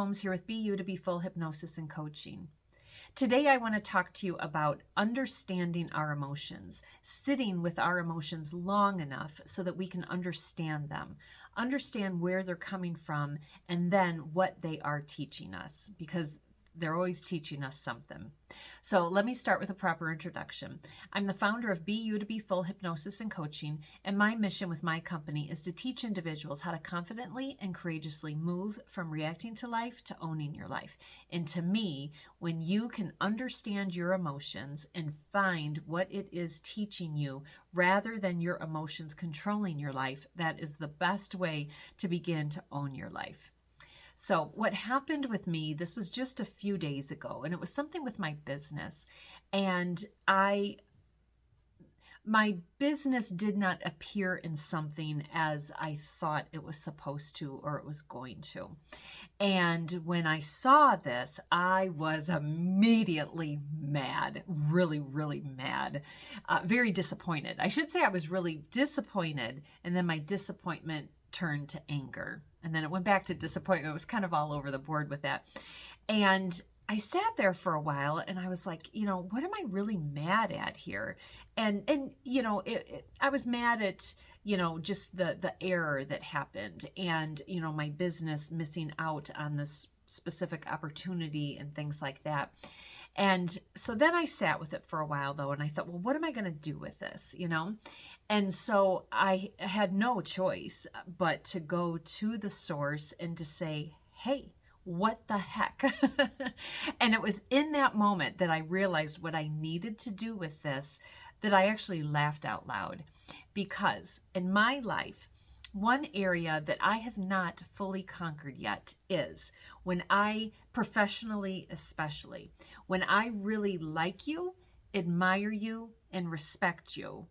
Holmes here with BU2BFULL Hypnosis and Coaching. Today I want to talk to you about understanding our emotions, sitting with our emotions long enough so that we can understand them, understand where they're coming from, and then what they are teaching us, because they're always teaching us something. So let me start with a proper introduction. I'm the founder of BU2BFULL Hypnosis and Coaching, and my mission with my company is to teach individuals how to confidently and courageously move from reacting to life to owning your life. And to me, when you can understand your emotions and find what it is teaching you rather than your emotions controlling your life, that is the best way to begin to own your life. So what happened with me, this was just a few days ago, and it was something with my business. And my business did not appear in something as I thought it was supposed to or it was going to. And when I saw this, I was immediately mad, really, really mad, very disappointed. I should say I was really disappointed, and then my disappointment turned to anger. And then it went back to disappointment. It was kind of all over the board with that. And I sat there for a while and I was like, what am I really mad at here? And I was mad at, just the error that happened and, my business missing out on this specific opportunity and things like that. And so then I sat with it for a while though, and I thought, well, what am I going to do with this, And so I had no choice but to go to the source and to say, hey, what the heck? And it was in that moment that I realized what I needed to do with this, that I actually laughed out loud. Because in my life, one area that I have not fully conquered yet is when I, professionally especially, when I really like you, admire you, and respect you.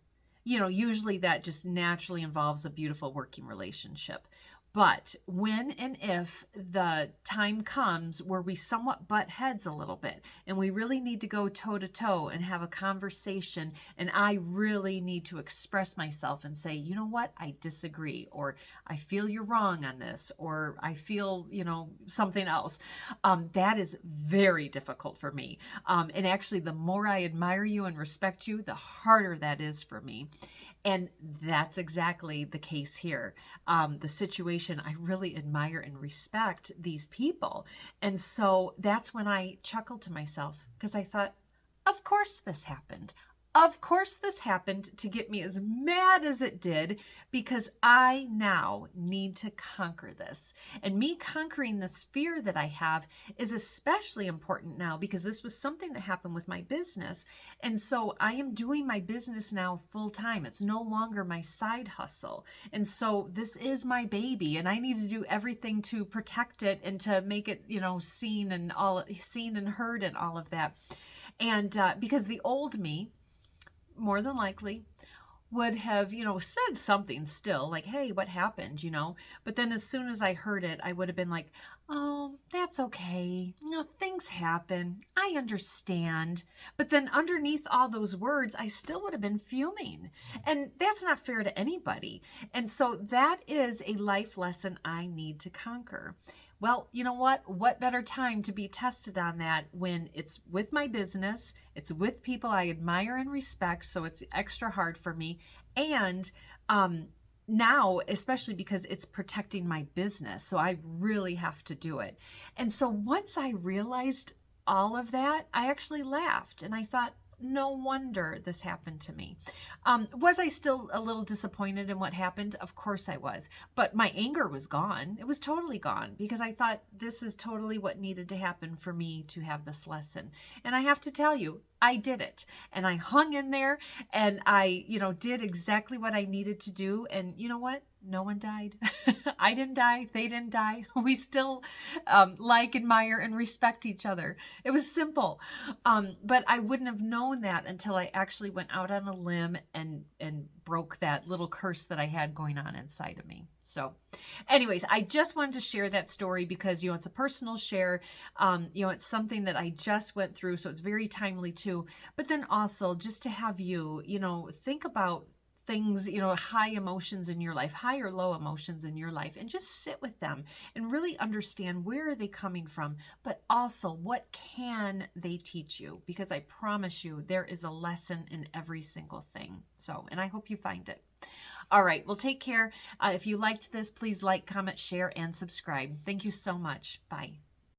Usually that just naturally involves a beautiful working relationship. But when and if the time comes where we somewhat butt heads a little bit and we really need to go toe to toe and have a conversation, and I really need to express myself and say, you know what, I disagree, or I feel you're wrong on this, or I feel, something else, that is very difficult for me. And actually, the more I admire you and respect you, the harder that is for me. And that's exactly the case here. The situation, I really admire and respect these people. And so that's when I chuckled to myself because I thought, of course this happened. Of course this happened to get me as mad as it did because I now need to conquer this. And me conquering this fear that I have is especially important now because this was something that happened with my business. And so I am doing my business now full time. It's no longer my side hustle. And so this is my baby and I need to do everything to protect it and to make it, seen and heard and all of that. And because the old me, more than likely, would have, said something still like, hey, what happened, But then as soon as I heard it, I would have been like, oh, that's okay. Things happen. I understand. But then underneath all those words, I still would have been fuming. And that's not fair to anybody. And so that is a life lesson I need to conquer. Well, you know what? What better time to be tested on that when it's with my business, it's with people I admire and respect, so it's extra hard for me. And now, especially because it's protecting my business, so I really have to do it. And so once I realized all of that, I actually laughed and I thought, no wonder this happened to me. Was I still a little disappointed in what happened? Of course I was. But my anger was gone. It was totally gone because I thought this is totally what needed to happen for me to have this lesson. And I have to tell you, I did it. And I hung in there and I, did exactly what I needed to do. And you know what? No one died. I didn't die. They didn't die. We still like, admire, and respect each other. It was simple. But I wouldn't have known that until I actually went out on a limb and broke that little curse that I had going on inside of me. So anyways, I just wanted to share that story because, it's a personal share. It's something that I just went through. So it's very timely too. But then also just to have you, think about things, high emotions in your life, high or low emotions in your life, and just sit with them and really understand where are they coming from, but also what can they teach you? Because I promise you, there is a lesson in every single thing. So, and I hope you find it. All right, well, take care. If you liked this, please like, comment, share, and subscribe. Thank you so much. Bye.